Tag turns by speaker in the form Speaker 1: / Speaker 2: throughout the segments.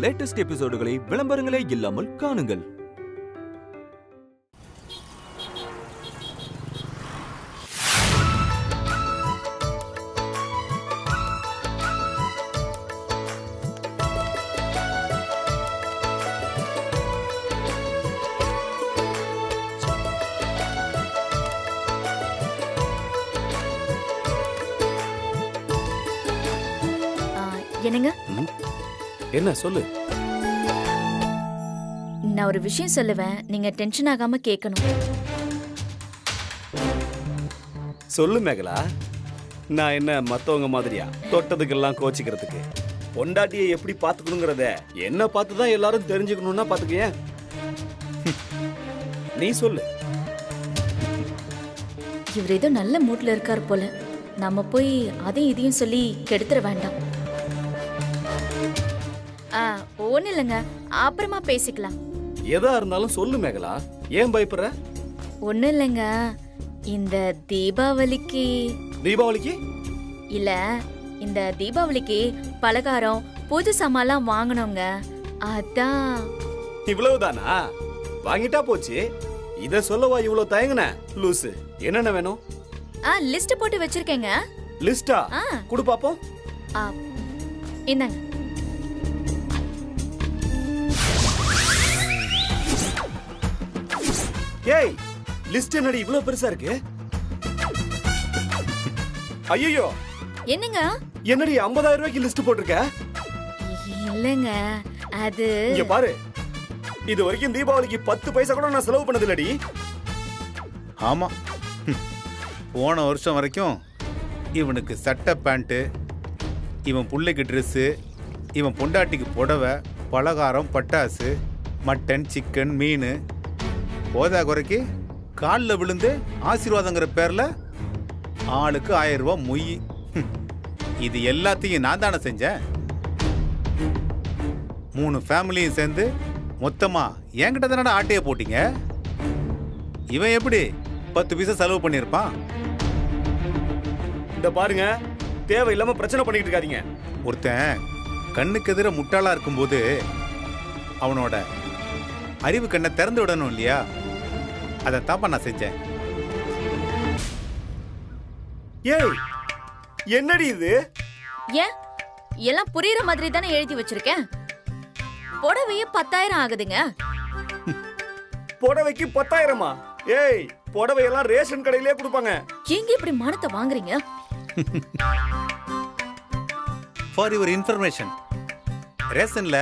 Speaker 1: Latest எபிசோடுகளை விளம்பரங்களே இல்லாமல் காணுங்கள்.
Speaker 2: என்னங்க?
Speaker 3: என்ன சொல்லு.
Speaker 2: நான் ஒரு விஷயம் சொல்லுவேன், நீங்க டென்ஷன் ஆகாம கேட்கணும்.
Speaker 3: சொல்லு மேகலா. நான் என்ன மத்தவங்க மாதிரியா தொட்டதுக்கெல்லாம் கோச்சிக்கிறதுக்கு? பொண்டாட்டியை எப்படி பாத்துக்கணுங்கிறத என்ன பார்த்துதான் எல்லாரும் தெரிஞ்சுக்கணும்னா பாத்துக்கே. நீ சொல்லு.
Speaker 2: இவர் ஏதோ நல்ல மூட்ல இருக்காரு போல. நம்ம போய் அதையும் இதையும் சொல்லி கெடுத்துட வேண்டாம். ஒண்ணு இல்லைங்க, அப்புறமா பேசிக்கலாம்.
Speaker 3: எதா இருந்தாலும் சொல்லு மேகலா. ஏன் பயப்படுற?
Speaker 2: ஒண்ணு இல்லைங்க, இந்த தீபாவளிக்கு இல்ல, இந்த தீபாவளிக்கு பலகாரம் பூஜை சாமான்லாம் வாங்கணுங்க. அதான்.
Speaker 3: இவ்வளவுதானா? வாங்கிட்டா போச்சு. இத சொல்லவா இவ்வளவு தயங்குன லூசு? என்னென்ன வேணும்?
Speaker 2: லிஸ்ட் போட்டு வச்சிருக்கேங்க.
Speaker 3: லிஸ்டா? குடு பாப்போம்.
Speaker 2: இந்தாங்க.
Speaker 3: ஏய், லிஸ்ட் என்னடி இவ்வளவு பெருசா இருக்கு? ஐயோ,
Speaker 2: என்னங்க?
Speaker 3: என்னடி 50,000 ரூபாய்க்கு லிஸ்ட் போட்டிருக்க?
Speaker 2: இல்லங்க, அது
Speaker 3: இங்க பாரு. இது வரைக்கும் தீபாவளிக்கு 10 பைசா கூட நான் செலவு பண்ணது இல்லடி.
Speaker 4: ஆமா, போன வருஷம் வரைக்கும் இவனுக்கு சட்டை பேண்ட், இவன் பிள்ளைக்கு ட்ரெஸ்ஸு, இவன் பொண்டாட்டிக்கு புடவை, பலகாரம், பட்டாசு, மட்டன், சிக்கன், மீன், போதா குறைக்கு காலில் விழுந்து ஆசீர்வாதங்கிற பேர்ல ஆளுக்கு 1000 ரூபாய் மொய். இது எல்லாத்தையும் நான் தானே செஞ்சேன். 3 ஃபேமிலியும் சேர்ந்து மொத்தமா என்கிட்ட தானடா ஆட்டையை போட்டீங்க. இவன் எப்படி 10 பைசா செலவு பண்ணியிருப்பான்?
Speaker 3: இந்த பாருங்க, தேவையில்லாம பிரச்சனை பண்ணிட்டு இருக்காதீங்க.
Speaker 4: ஒருத்தன் கண்ணுக்கு எதிர முட்டாளா இருக்கும்போது அவனோட அறிவு கண்ணை திறந்து விடணும் இல்லையா? அதை தாப்பா நான் செஞ்சேன்.
Speaker 3: ஏய், என்னடி இது?
Speaker 2: ஏன் எல்லாம் புரியுற மாதிரி தானே எழுதி வச்சிருக்கேன். புடவையே 10,000 ஆகுதுங்க.
Speaker 3: புடவைக்கு 10,000மா? ஏய், புடவையெல்லாம் ரேஷன் கடையிலே கொடுப்பாங்க.
Speaker 2: எங்க இப்படி மானத்தை வாங்குறீங்க?
Speaker 4: ஃபார் யுவர் இன்ஃபர்மேஷன், ரேஷன்ல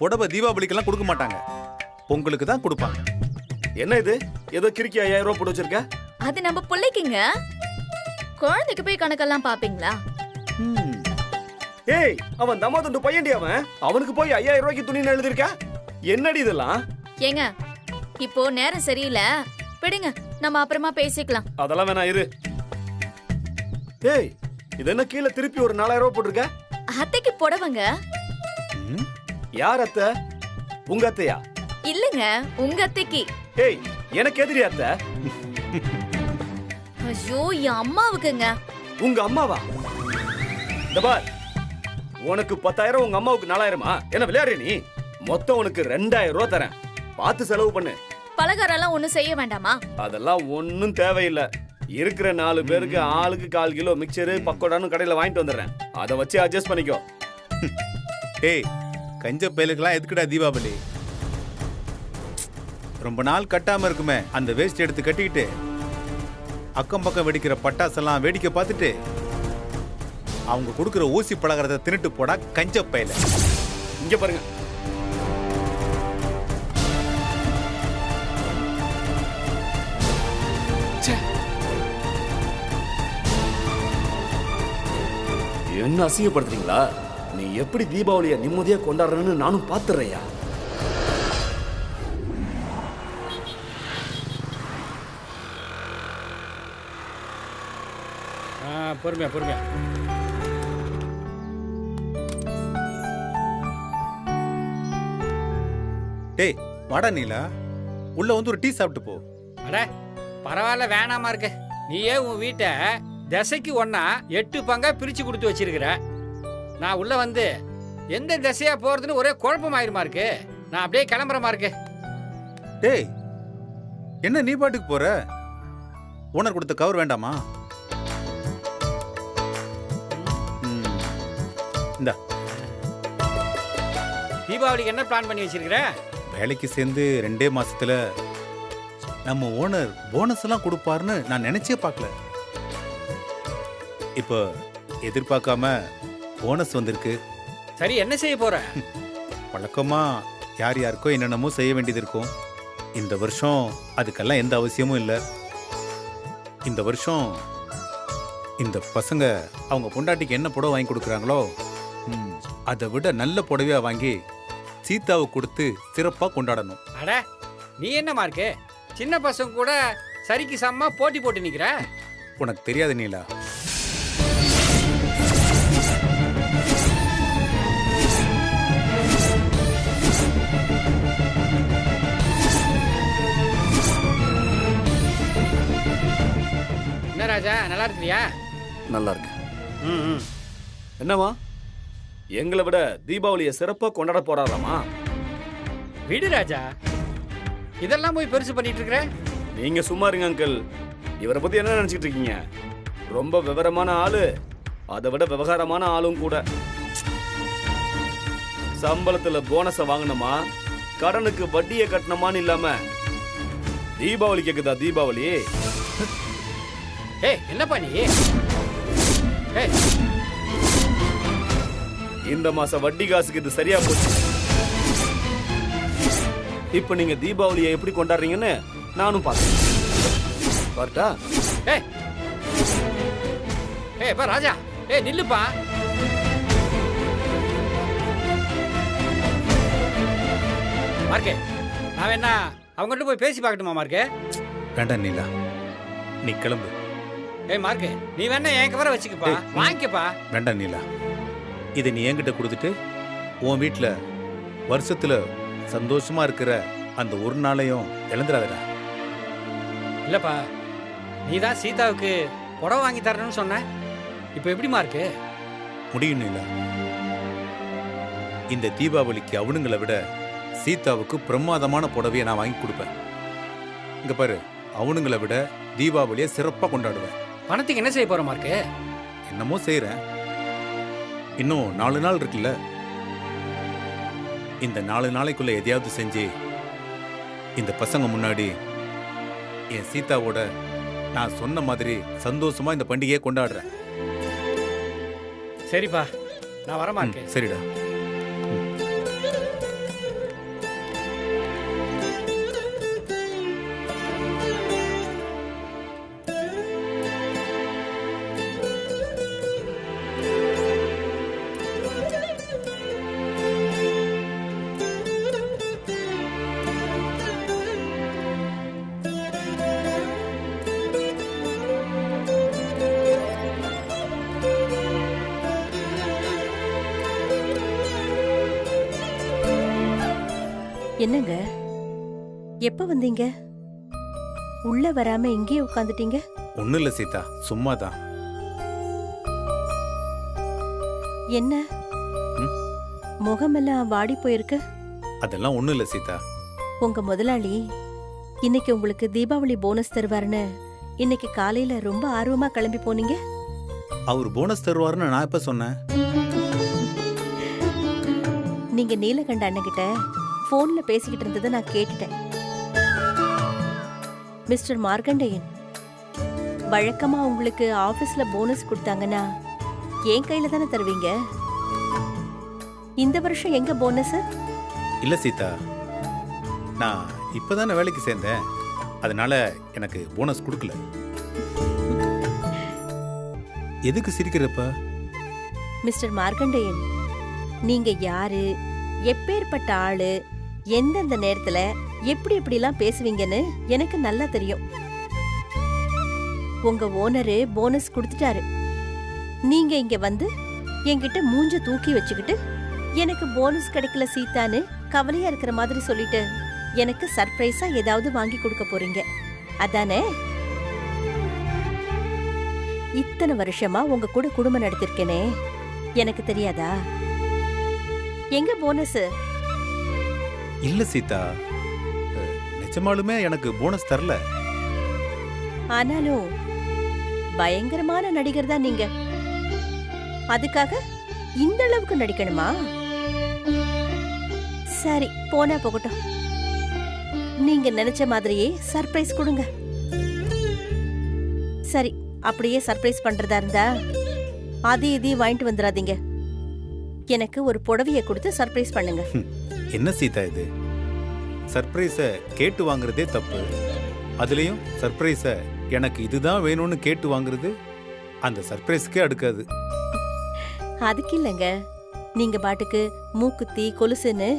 Speaker 4: புடவை தீபாவளிக்கெல்லாம் கொடுக்க மாட்டாங்க, பொங்கலுக்கு தான் கொடுப்பாங்க.
Speaker 3: என்ன இது? ஏதோ கிறுக்கி 5000 ரூபாய் போட்டு வச்சிருக்க?
Speaker 2: அது நம்ம பிள்ளைக்குங்க. குழந்தைக்கு போய் கணக்கெல்லாம் பாப்பீங்களா?
Speaker 3: ஏய், அவன் தமாதுண்டு பையன்டி. அவனுக்கு போய் 5000 ரூபாய்க்கு துணி எழுதிருக்க? என்னடி இதெல்லாம்?
Speaker 2: ஏங்க, இப்போ நேரம் சரியில்லை, விடுங்க, நம்ம அப்புறமா பேசிக்கலாம்.
Speaker 3: அதெல்லாம் வேணா, இரு. ஏய், இது என்ன கீழே திருப்பி ஒரு 4000 ரூபாய் போட்டிருக்க?
Speaker 2: அத்தைக்கு புடவைங்க.
Speaker 3: யார் அத்தை? உங்க அத்தையா?
Speaker 2: இல்லங்க, உங்க அத்தைக்கு.
Speaker 3: ஏய், எனக்கு எதிரி அத்தை.
Speaker 2: ஐயோ, என் அம்மாவுக்குங்க.
Speaker 3: உங்க அம்மாவா? இந்த பார், உனக்கு 10,000, உங்க அம்மாவுக்கு 4,000மா? என்ன விளையாடுற நீ? மொத்தம் உனக்கு 2,000 ரூபாய் தரேன். பார்த்து செலவு பண்ணு.
Speaker 2: பலகாரம் எல்லாம் ஒண்ணும் செய்ய வேண்டாமா?
Speaker 3: அதெல்லாம் ஒன்னும் தேவையில்லை. இருக்கிற 4 பேருக்கு ஆளுக்கு 1/4 கிலோ மிக்சரு பக்கோடான்னு கடையில வாங்கிட்டு வந்துடுறேன். அதை வச்சு அட்ஜஸ்ட் பண்ணிக்கோ.
Speaker 4: ஏய், கஞ்ச பயலுக்கெல்லாம் எதுக்குடா தீபாவளி? ரொம்ப நாள் கட்டாம இருக்குமே அந்த வேஸ்ட் எடுத்து கட்டிக்கிட்டு அக்கம் பக்கம் வெடிக்கிற பட்டாசெல்லாம் வேடிக்கை பார்த்துட்டு அவங்க கொடுக்குற ஊசி பலகாரத்தை தின்னுட்டு போடா கஞ்ச பயல.
Speaker 3: இங்க பாருங்க, என்ன அசிங்கப்படுத்துறீங்களா? நீ எப்படி தீபாவளியை நிம்மதியா கொண்டாடுறன்னு நானும் பாத்துறேயா.
Speaker 5: பொறுமையா பொறுமையா.
Speaker 4: டேய் வாடா நீலா, உள்ள வந்து ஒரு டீ சாப்பிட்டு போ.
Speaker 5: அட பரவாயில்ல, வேணாமா இருக்கு. நீயே உன் வீட்டை திசைக்கு ஒன்னா 8 பங்கா பிரிச்சு கொடுத்து வச்சிருக்கிற. நான் உள்ள வந்து எந்த திசையா போறதுன்னு ஒரே குழப்பமாயிருமா இருக்கு. நான் அப்படியே கிளம்புறமா இருக்கு.
Speaker 4: டேய், என்ன நீ பாட்டுக்கு போற? ஓனர் கொடுத்த கவர் வேண்டாமா? இந்தா.
Speaker 5: தீபாவளிக்கு என்ன பிளான் பண்ணி வச்சிருக்கிற?
Speaker 4: வேலைக்கு சேர்ந்து 2 மாசத்துல நம்ம ஓனர் போனஸ் எல்லாம் கொடுப்பாருன்னு நான் நினைச்சே பார்க்கல. இப்போ எதிர்பார்க்காம போனஸ் வந்திருக்கு.
Speaker 5: சரி, என்ன செய்ய போற?
Speaker 4: வழக்கமா யார் யாருக்கோ என்னென்னமோ செய்ய வேண்டியது இருக்கும். இந்த வருஷம் அதுக்கெல்லாம் எந்த அவசியமும் இல்லை. இந்த வருஷம் இந்த பசங்க அவங்க பொண்டாட்டிக்கு என்ன புடவை வாங்கி கொடுக்குறாங்களோ அதை விட நல்ல புடவையா வாங்கி சீதாவை கொடுத்து சிறப்பா கொண்டாடணும்.
Speaker 5: அட, நீ என்னமா இருக்கு? சின்ன பசங்க கூட சரிக்கு சமமா போட்டி போட்டு நிக்கிற.
Speaker 4: உனக்கு தெரியாது நீலா.
Speaker 5: என்ன ராஜா, நல்லா இருக்கிறியா?
Speaker 3: நல்லா இருக்கு. என்னவா, எங்களை விட தீபாவளியை சிறப்பா கொண்டாட போறாராமா?
Speaker 5: விடு ராஜா, இதெல்லாம் போய் பெருசு பண்ணிட்டு இருக்கிற.
Speaker 3: நீங்க சும்மா இருங்க அங்கிள். இவரை பத்தி என்ன நினைச்சிட்டு இருக்கீங்க? ரொம்ப விவரமான ஆளு, அதை விட விவகாரமான ஆளும் கூட. சம்பளத்துல போனஸை வாங்கணுமா, கடனுக்கு வட்டியை கட்டணுமான்னு இல்லாம தீபாவளி கேக்குதா தீபாவளி?
Speaker 5: ஏய், என்னப்பா நீ? ஏய்,
Speaker 3: இந்த மாசம் வட்டி காசுக்கு இது சரியா போச்சு. இப்ப நீங்க தீபாவளியை எப்படி கொண்டாடுறீங்கன்னு நானும் பார்த்தேன். பார்த்தா?
Speaker 5: ஏய், ஏய் பா ராஜா, ஏய் நில்லுப்பா. மார்க்கே, நான் என்ன அவங்ககிட்ட போய் பேசி பார்க்கட்டுமா மார்க்கே?
Speaker 4: வேண்டாம் நீலா, நீ கிளம்பு.
Speaker 5: ஏய் மார்க்கே, நீ வேணா என் கவரை வச்சுக்கப்பா, வாங்கிக்கப்பா.
Speaker 4: வேண்டாம் நீலா, இதை நீ என்கிட்ட கொடுத்துட்டு உன் வீட்டில் வருஷத்துல சந்தோஷமா இருக்கிற அந்த ஒரு நாளையும் இழந்துடாதடா.
Speaker 5: இல்லப்பா, நீ தான் சீதாவுக்கு புடவை வாங்கி தரணும்னு சொன்ன. இப்போ எப்படிமா இருக்கு?
Speaker 4: முடியும் நீலா. இந்த தீபாவளிக்கு அவனுங்களை விட சீதாவுக்கு பிரமாதமான புடவையை நான் வாங்கி கொடுப்பேன். இங்க பாரு, அவனுங்களை விட தீபாவளியை சிறப்பா கொண்டாடுவேன்.
Speaker 5: பணத்துக்கு என்ன செய்ய போற மார்க்கு?
Speaker 4: என்னமோ செய்யறேன். இன்னும் 4 நாள் இருக்குல்ல, இந்த 4 நாளைக்குள்ள எதையாவது செஞ்சு இந்த பசங்க முன்னாடி என் சீதாவோட நான் சொன்ன மாதிரி சந்தோஷமா இந்த பண்டிகையை கொண்டாடுறேன்.
Speaker 5: சரிப்பா, நான் வர மார்க்கே.
Speaker 4: சரிடா.
Speaker 6: என்னங்க, எப்ப வந்தீங்க? உள்ள வராம இங்கேயே உட்காந்துட்டீங்க?
Speaker 4: ஒண்ணும் இல்ல சீதா, சும்மாதான்.
Speaker 6: என்ன முகமெல்லாம் வாடி போயிருக்கு?
Speaker 4: அதெல்லாம் ஒண்ணும் இல்ல சீதா.
Speaker 6: உங்க முதலாளி இன்னைக்கு உங்களுக்கு தீபாவளி போனஸ் தருவாருன்னு இன்னைக்கு காலையில ரொம்ப ஆர்வமா கிளம்பி போனீங்க.
Speaker 4: அவர் போனஸ் தருவாருன்னு நான் எப்ப சொன்னேன்?
Speaker 6: நீங்க நீலகண்ட அண்ணகிட்ட போன்ல பேசிக்கிட்டு இருந்ததை நான் கேட்டுட்டேன். மிஸ்டர் மார்க்கண்டேயன், வழக்கமா உங்களுக்கு ஆபீஸ்ல போனஸ் கொடுத்தாங்கன்னா என் கையில தானே தருவீங்க. இந்த வருஷம் எங்க போனஸ்?
Speaker 4: இல்ல சீதா, நான் இப்பதானே வேலைக்கு சேர்ந்தேன், அதனால எனக்கு போனஸ் கொடுக்கல. எதுக்கு சிரிக்கிறப்ப?
Speaker 6: மிஸ்டர் மார்க்கண்டேயன், நீங்க யாரு, எப்பேற்பட்ட ஆளு, எந்தெந்த நேரத்துல எப்படி எப்படிலாம் பேசுவீங்கன்னு எனக்கு நல்லா தெரியும். உங்க ஓனரு போனஸ் கொடுத்துட்டாரு. நீங்க இங்க வந்து என்கிட்ட மூஞ்ச தூக்கி வச்சுக்கிட்டு எனக்கு போனஸ் கிடைக்கல சீதான்னு கவலையா இருக்கிற மாதிரி சொல்லிட்டு எனக்கு சர்ப்ரைஸா ஏதாவது வாங்கி கொடுக்க போறீங்க, அதானே? இத்தனை வருஷமா உங்க கூட குடும்பம் நடத்திருக்கேனே, எனக்கு தெரியாதா? எங்க போனஸ்?
Speaker 4: இல்ல சீதா, நிஜமாலுமே எனக்கு போனஸ் தரல.
Speaker 6: ஆனாலும் பயங்கரமான நடிகர் தான் நீங்க. அதுக்காக இந்த அளவுக்கு நடிக்கணுமா? சரி, போனா போகட்டும். நீங்க நினைச்ச மாதிரியே சர்ப்ரைஸ் கொடுங்க. சரி, அப்படியே சர்ப்ரைஸ் பண்றதா இருந்தா அது இதையும் வாங்கிட்டு வந்துடாதீங்க. எனக்கு ஒரு புடவைய கொடுத்து சர்ப்ரைஸ் பண்ணுங்க.
Speaker 4: என்ன சீதா இது? சர்ப்ரைஸ கேட்டு வாங்குறதே தப்பு. அதுலயும் சர்ப்ரைஸ எனக்கு இதுதான் வேணும்னு கேட்டு வாங்குறது அந்த சர்ப்ரைஸ்க்கே அடுக்காது.
Speaker 6: அதுக்கு இல்லைங்க, நீங்க பாட்டுக்கு மூக்குத்தி கொலுசுன்னு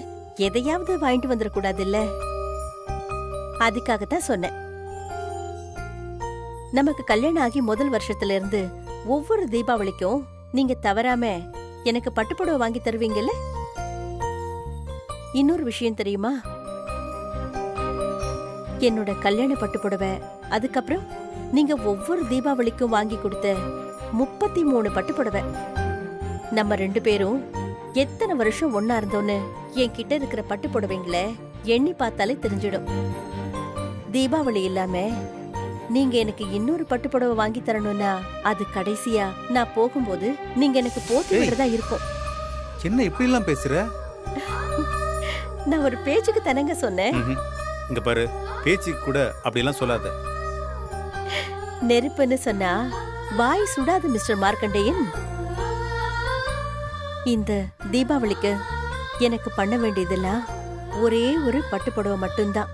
Speaker 6: எதையாவது வாங்கிட்டு வந்துடக்கூடாது இல்ல. அதுக்காகத்தான் சொன்னேன். நமக்கு கல்யாணம் ஆகி முதல் வருஷத்துல இருந்து ஒவ்வொரு தீபாவளிக்கும் நீங்க தவறாம எனக்கு பட்டுப்புடவை வாங்கி தருவீங்கல்ல. இன்னொரு விஷயம் தெரியுமா? என்னோட கல்யாண பட்டுப்புடவை, அதுக்கப்புறம் நீங்க ஒவ்வொரு தீபாவளிக்கும் வாங்கி கொடுத்த 33 பட்டுப்புடவை, நம்ம 2 பேரும் எத்தனை வருஷம் ஒன்னா இருந்தோன்னு என்கிட்ட இருக்கிற பட்டுப்புடவைங்களை எண்ணி பார்த்தாலே தெரிஞ்சிடும். தீபாவளி இல்லாம நீங்க எனக்கு இன்னொரு பட்டுப்புடவை வாங்கி தரணும்னா அது கடைசியா நான் போகும்போது நீங்க எனக்கு போட்டு விடுறதா இருக்கும்.
Speaker 4: என்ன இப்படி எல்லாம் பேசுற?
Speaker 6: நான் ஒரு பேச்சுக்கு தானங்க சொன்னேன்.
Speaker 4: இங்க பாரு, பேச்சுக்கு கூட அப்படியெல்லாம் சொல்லாத.
Speaker 6: நெருப்புன்னு சொன்னா வாய் சுடாது மிஸ்டர் மார்க்கண்டேயன். இந்த தீபாவளிக்கு எனக்கு பண்ண வேண்டியதெல்லாம் ஒரே ஒரு பட்டுப்புடவை மட்டும்தான்.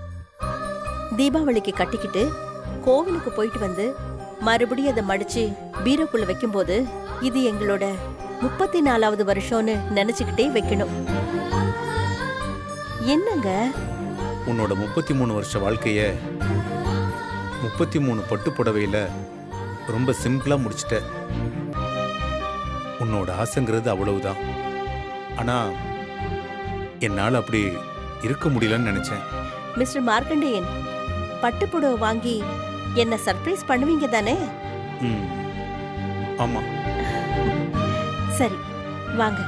Speaker 6: தீபாவளிக்கு கட்டிக்கிட்டு கோவிலுக்கு போயிட்டு வந்து மறுபடியும் அதை மடிச்சு பீரோக்குள்ள வைக்கும்போது இது எங்களோட 34வது வருஷம்னு நினைச்சுக்கிட்டே வைக்கணும். என்னங்க?
Speaker 4: உன்னோட 33 வருஷ வாழ்க்கைய 33 பட்டு புடவையில ரொம்ப சிம்பிளா முடிச்சிட்ட. உன்னோட ஆசைங்கிறது அவ்வளவுதான். ஆனா என்னால அப்படி இருக்க முடியலன்னு நினைச்சேன்.
Speaker 6: மிஸ்டர் மார்க்கண்டேயன், பட்டுப்புடவை வாங்கி என்ன சர்ப்ரைஸ் பண்ணுவீங்க தானே?
Speaker 4: ஆமா.
Speaker 6: சரி, வாங்க.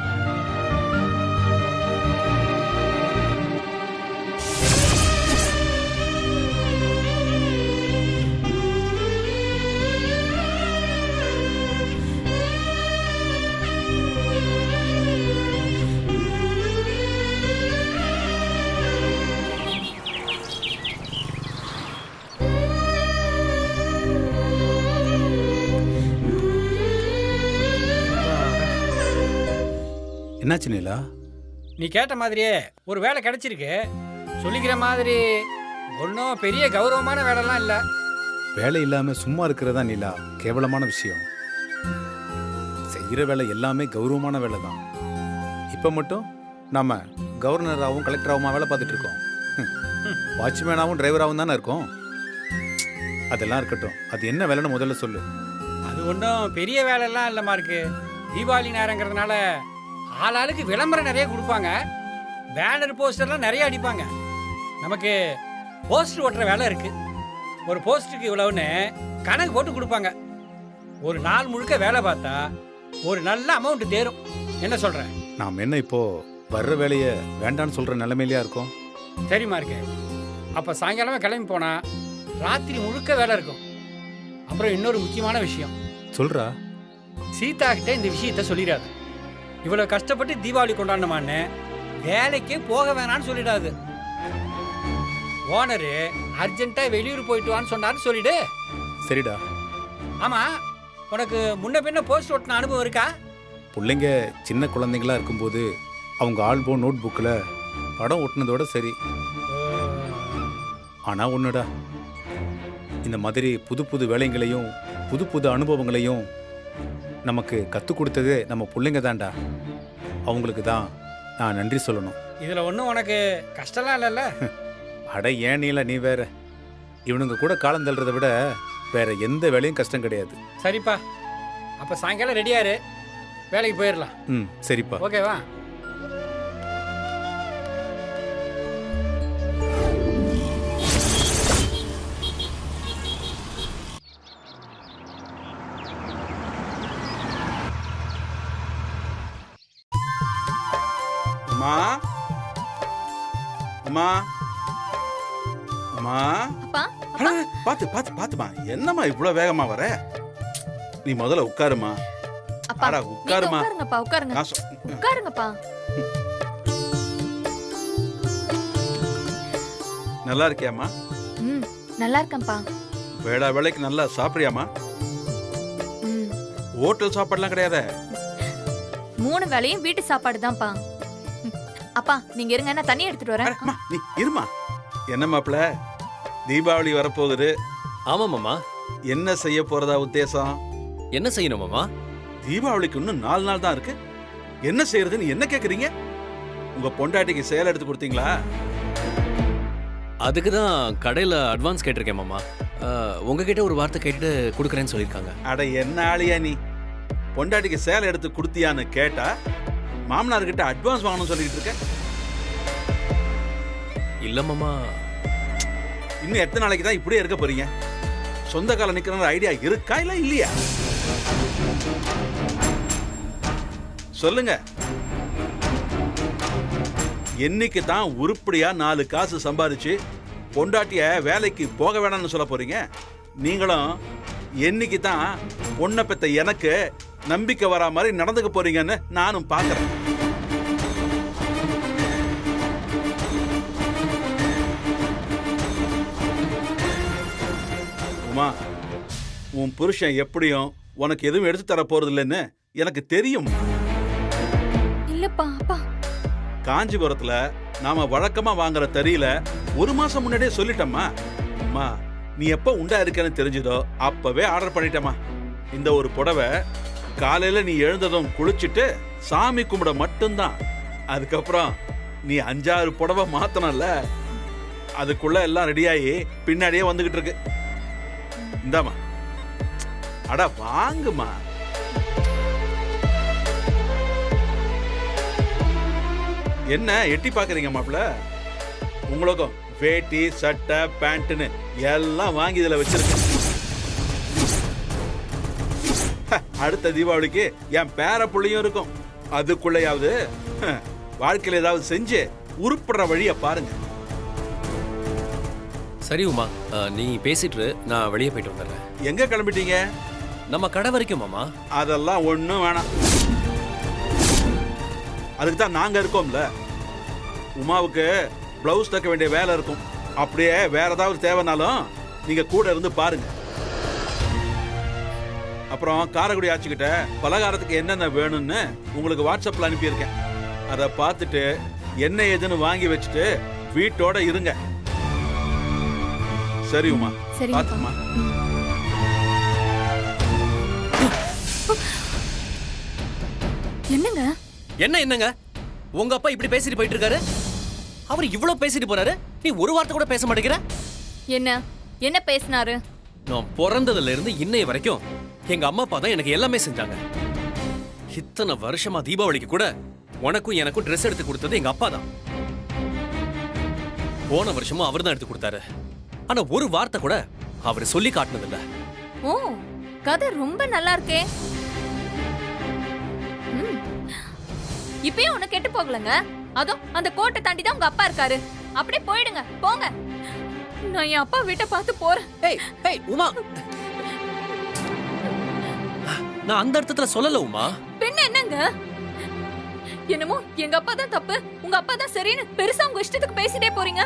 Speaker 4: என்னாச்சு நீலா?
Speaker 5: நீ கேட்ட மாதிரியே ஒரு வேலை கிடைச்சிருக்கு. சொல்லிக்கிற மாதிரி ஒன்றும் பெரிய கௌரவமான வேலைலாம் இல்லை.
Speaker 4: வேலை இல்லாம சும்மா இருக்கிறதா நீலா கேவலமான விஷயம். செய்யற வேலை எல்லாமே கௌரவமான வேலை தான். இப்ப மட்டும் நாம கவர்னராகவும் கலெக்டராகவும் வேலை பார்த்துட்டு இருக்கோம். வாட்ச்மேனாகவும் டிரைவராகவும் தானே இருக்கோம். அதெல்லாம் இருக்கட்டும், அது என்ன வேலைன்னு முதல்ல சொல்லு.
Speaker 5: அது ஒன்றும் பெரிய வேலைலாம் இல்லைம்மா இருக்கு. தீபாவளி நேரங்கிறதுனால ஆளாளுக்கு விளம்பரம் நிறைய கொடுப்பாங்க. பேனர் போஸ்டர்லாம் நிறைய அடிப்பாங்க. நமக்கு போஸ்டர் ஓட்டுற வேலை இருக்கு. ஒரு போஸ்டருக்கு இவ்வளவுன்னு கணக்கு போட்டு கொடுப்பாங்க. ஒரு நாள் முழுக்க வேலை பார்த்தா ஒரு நல்ல அமௌண்ட் தேரும். என்ன சொல்ற?
Speaker 4: நாம் என்ன இப்போ வர்ற வேலையை வேண்டான்னு சொல்ற நிலைமையிலயா இருக்கோம்?
Speaker 5: சரிம்மா இருக்கு. அப்ப சாயங்காலமே கிளம்பி போனா ராத்திரி முழுக்க வேலை இருக்கும். அப்புறம் இன்னொரு முக்கியமான விஷயம்
Speaker 4: சொல்றா.
Speaker 5: சீதா கிட்ட இந்த விஷயத்த சொல்லிடாது. இவ்வளவு கஷ்டப்பட்டு தீபாவளி கொண்டாடணுமான்னு வேலைக்கே போக வேணான்னு சொல்லிடாது. ஓனரு அர்ஜென்ட்டா வெளியூர் போயிட்டு வான்னு சொன்னான்னு சொல்லிடு.
Speaker 4: சரிடா.
Speaker 5: ஆமா, உனக்கு முன்ன பின்ன போஸ்ட் ஓட்டின அனுபவம் இருக்கா?
Speaker 4: பிள்ளைங்க சின்ன குழந்தைங்களா இருக்கும்போது அவங்க ஆல்பம் நோட் புக்கில் படம் ஒட்டினதோட சரி. ஆனா ஒண்ணுடா, இந்த மாதிரி புது புது வேலைங்களையும் புது புது அனுபவங்களையும் நமக்கு கற்றுக் கொடுத்ததே நம்ம பிள்ளைங்க தான்டா. அவங்களுக்கு தான் நான் நன்றி சொல்லணும்.
Speaker 5: இதுல ஒன்றும் உனக்கு கஷ்டம்லாம் இல்லைல்ல?
Speaker 4: அட ஏன் நீல நீ வேற. இவனுங்க கூட காலம் தள்ளுறதை விட வேற எந்த வேலையும் கஷ்டம் கிடையாது.
Speaker 5: சரிப்பா, அப்ப சாயங்காலம் ரெடியாரு, வேலைக்கு போயிடலாம்.
Speaker 4: சரிப்பா.
Speaker 5: ஓகேவா?
Speaker 4: அம்மா
Speaker 7: அம்மா அம்மா
Speaker 2: அப்பா
Speaker 7: அட, பாத்து பாத்து பாத்துமா, என்னம்மா இவ்வளவு வேகமா வர? நீ முதல்ல உட்காருமா.
Speaker 2: அப்பா
Speaker 7: அட,
Speaker 2: நீங்க
Speaker 7: உட்காருமா.
Speaker 2: உட்காருங்கப்பா உட்காருங்க
Speaker 7: நான்
Speaker 2: உட்காருங்கப்பா.
Speaker 7: நல்லா இருக்கியாம்மா?
Speaker 2: ம் நல்லா இருக்கேன்ப்பா.
Speaker 7: வேளா வேலைக்கு நல்லா சாப்பிடுறியாம்மா?
Speaker 2: ம்
Speaker 7: ஹோட்டல் சாப்பாடுலாம் கிடையாது.
Speaker 2: 3 வேளையும் வீட்டு சாப்பாடு தான்ப்பா. அப்பா நீங்க இருங்க, நான் தண்ணி எடுத்துட்டு வரேன்.
Speaker 7: அம்மா நீ இருமா. என்ன மாப்பிள, தீபாவளி வரப்போகுது.
Speaker 8: ஆமா மாமா.
Speaker 7: என்ன செய்ய போறதா உத்தேசம்?
Speaker 8: என்ன செய்யணும் மாமா?
Speaker 7: தீபாவளிக்கு இன்னும் 4 நாள் தான் இருக்கு. என்ன செய்யறதுன்னு என்ன கேக்குறீங்க? உங்க பொண்டாட்டிக்கு சேலை எடுத்து கொடுத்தீங்களா?
Speaker 8: அதுக்கு தான் கடையில அட்வான்ஸ் கேட்டிருக்கேன் மாமா. உங்ககிட்ட ஒரு வார்த்தை கேட்டுட்டு கொடுக்குறேன்னு சொல்லியிருக்காங்க.
Speaker 7: அட என்ன ஆளியா நீ? பொண்டாட்டிக்கு சேலை எடுத்து கொடுத்தியான்னு கேட்டா மாமனார் கிட்ட அட்வான்ஸ் வாங்கணும்னு சொல்லிட்டு இருக்க.
Speaker 8: இல்ல மாமா.
Speaker 7: இன்னும் எத்தனை நாளைக்கு தான் இப்படியே இருக்க போறீங்க? சொந்த கால நிக்கிற ஐடியா இருக்கா இல்ல இல்லையா? சொல்லுங்க. என்னைக்கு தான் உருப்படியா 4 காசு சம்பாதிச்சு பொண்டாட்டிய வேலைக்கு போக வேணாம்னு சொல்ல போறீங்க? நீங்களும் என்னைக்கு தான் பொண்ணை பெத்த எனக்கு நம்பிக்கை வரா மாதிரி நடந்துக்க போறீங்கன்னு நானும் பாக்குறேன். உமா, உன் புருஷன் எப்படியும் உனக்கு எதுவும் எடுத்து தர போறது இல்லைன்னு எனக்கு தெரியும்.
Speaker 2: இல்லப்பா அப்பா.
Speaker 7: காஞ்சிபுரத்துல நாம வழக்கமா வாங்குற தறியில 1 மாசம் முன்னாடியே சொல்லிட்டம்மா. அம்மா நீ எப்ப உண்டா இருக்கன்னு தெரிஞ்சதோ அப்பவே ஆர்டர் பண்ணிட்டம்மா. இந்த ஒரு புடவை காலையில நீ எழுந்ததும் குளிச்சுட்டு சாமி கும்பிட மட்டும்தான். அதுக்கப்புறம் நீ 5-6 புடவை மாத்தனல்ல, அதுக்குள்ள எல்லாம் ரெடியாகி பின்னாடியே வந்துகிட்டு இருக்கு. இந்தாமா. அட வாங்குமா. என்ன எட்டி பாக்குறீங்க மாப்பிள்ள? உங்களுக்கும் வேட்டி சட்டை பேண்ட்னு எல்லாம் வாங்கி இதுல வச்சிருக்கேன். அடுத்த தீபாவளிக்கு என் பேர புள்ளையும் இருக்கும். அதுக்குள்ளையாவது வாழ்க்கையில ஏதாவது செஞ்சு உருப்படுற வழிய பாருங்க.
Speaker 8: சரி உமா, நீ பேசிட்டு நான் வெளியே போயிட்டு வந்துடுறேன்.
Speaker 7: எங்க கிளம்பிட்டீங்க?
Speaker 8: நம்ம கடை வரைக்கும் மாமா.
Speaker 7: அதெல்லாம் ஒண்ணும் வேணாம். அதுக்கு தான் நாங்க இருக்கோம்ல. உமாவுக்கு பிளவுஸ் தைக்க வேண்டிய வேலை இருக்கும். அப்படியே வேற ஏதாவது தேவைனாலும் நீங்க கூட இருந்து பாருங்க. அப்புறம் காரைக்குடி ஆச்சுக்கிட்ட பலகாரத்துக்கு என்னென்ன வேணும்னு உங்களுக்கு வாட்ஸ்அப்ல அனுப்பியிருக்கேன். அதை பார்த்துட்டு என்ன ஏதுன்னு வாங்கி வச்சுட்டு வீட்டோட இருங்க. சரி உமா, பாத்துமா.
Speaker 2: என்னங்க?
Speaker 8: என்னங்க உங்க அப்பா இப்படி பேசிட்டு போயிட்டு இருக்காரு? அவர் இவ்வளவு பேசிட்டு போறாரு, நீ ஒரு வார்த்தை கூட பேச மாட்டேங்கிற.
Speaker 2: என்ன பேசினாரு?
Speaker 8: நான் பிறந்ததுல இருந்து இன்னைய வரைக்கும் எங்க அம்மா அப்பா தான் எனக்கு எல்லாமே செஞ்சாங்க. இத்தனை வருஷமா தீபாவளிக்கு கூட உனக்கும் எனக்கும் ட்ரெஸ் எடுத்து கொடுத்தது எங்க அப்பா தான். போன வருஷமும் அவர் தான் எடுத்து கொடுத்தாரு. ஆனா ஒரு வார்த்தை கூட அவர் சொல்லி காட்டினதில்ல.
Speaker 2: ஓ, கதை ரொம்ப நல்லா இருக்கே. இப்பயும் ஒண்ணு கெட்டு போகலங்க. அதோ அந்த கோட்டை தாண்டி தான் உங்க அப்பா இருக்காரு. அப்படியே போயிடுங்க, போங்க. நான் என் அப்பா வீட்டை பார்த்து போறேன்.
Speaker 8: ஏய் உமா, நான் அந்த அர்த்தத்துல சொல்லல உமா.
Speaker 2: பின்ன என்னங்க? என்னமோ எங்க அப்பா தான் தப்பு, உங்க அப்பா தான் சரின்னு பெருசா உங்க இஷ்டத்துக்கு பேசிட்டே போறீங்க.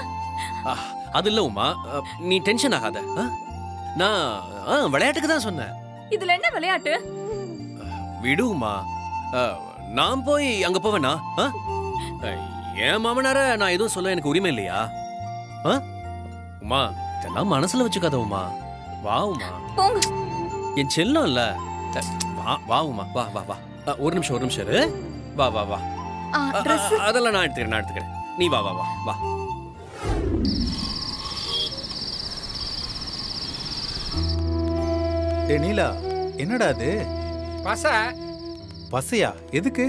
Speaker 8: அது இல்ல உமா, நீ டென்ஷன் ஆகாத. நான் விளையாட்டுக்கு தான் சொன்னேன்.
Speaker 2: இதுல என்ன விளையாட்டு?
Speaker 8: விடு உமா, நான் போய் அங்க போவேனா? என் மாமனார நான் எதுவும் சொல்ல எனக்கு உரிமை இல்லையா? உமா, இதெல்லாம் மனசுல வச்சுக்காத உமா. வா உமா,
Speaker 2: போங்க.
Speaker 8: என் செல்லம் இல்ல. வா உமா, வா வா வா. ஒரு நிமிஷம் இரு. வா வா வா. அதெல்லாம் நான் எடுத்துக்கிறேன். நீ வா வா வா வா.
Speaker 4: டே நீலா, என்னடா அது? பசையா? எதுக்கு?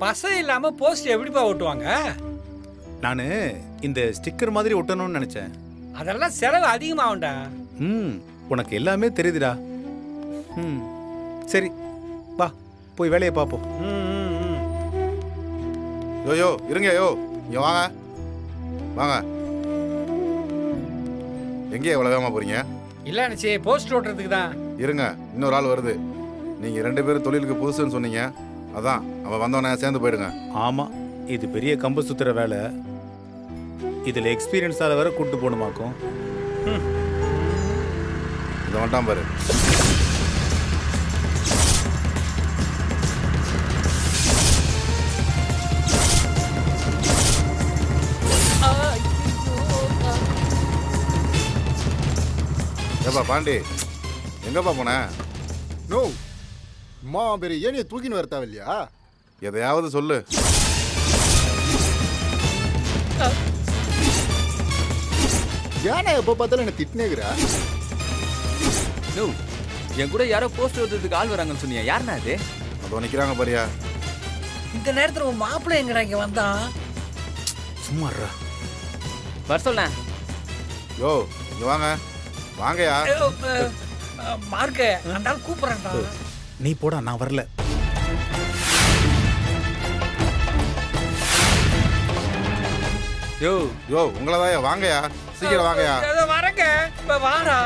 Speaker 5: பசை இல்லாம போஸ்ட் எப்படிப்பா ஓட்டுவாங்க?
Speaker 4: நானு இந்த ஸ்டிக்கர் மாதிரி ஒட்டணும்னு நினைச்சேன்.
Speaker 5: அதெல்லாம் செலவு அதிகமாகும்டா.
Speaker 4: உனக்கு எல்லாமே தெரியுதுடா. சரி வா, போய் வேலையை பார்ப்போம்.
Speaker 9: யோ இருங்க, இங்க வாங்க. வாங்க. எங்கே எவ்வளோ வேகமாக போறீங்க?
Speaker 5: இல்லை நினச்சி போஸ்ட் ஓட்டுறதுக்கு தான்.
Speaker 9: இருங்க, இன்னொரு ஆள் வருது. நீங்கள் 2 பேரும் தொழிலுக்கு புதுசுன்னு சொன்னீங்க. அதான் அவன் வந்தவனே சேர்ந்து போயிடுங்க.
Speaker 4: ஆமா, இது பெரிய கம்பு சுத்துற வேலை. இதுல எக்ஸ்பீரியன்ஸால வேற கூட்டு போகணுமாக்கும்.
Speaker 9: இதை வந்துட்டான் பாரு. ஏப்பா பாண்டி, எங்கப்பா போன?
Speaker 10: நோ அம்மா பெரிய ஏனியை தூக்கின்னு வர தேவையில்லையா?
Speaker 9: எதையாவது சொல்லு.
Speaker 10: ஏன்னா எப்போ பார்த்தாலும் என்ன திட்டினேங்கிறா?
Speaker 1: நோ, என் கூட யாரோ போஸ்ட் ஓட்டுறதுக்கு ஆள் வராங்கன்னு சொன்னியா? யாருண்ணா அது?
Speaker 9: அதோ நிற்கிறாங்க பாரியா.
Speaker 5: இந்த நேரத்தில் உன் மாப்பிள்ளை எங்கடா இங்கே வந்தான்?
Speaker 4: சும்மாறா.
Speaker 1: வர சொல்ல.
Speaker 9: யோ இங்க வாங்க. வாங்கயா.
Speaker 5: மார்க்கு அந்த ஆள் கூப்பிட்றேன்டா.
Speaker 4: நீ போடா, நான் வரல.
Speaker 1: யோ
Speaker 9: யோ உங்களதாயா, வாங்கயா, சீக்கிரம் வாங்கயா.
Speaker 5: வரங்க, வாடா.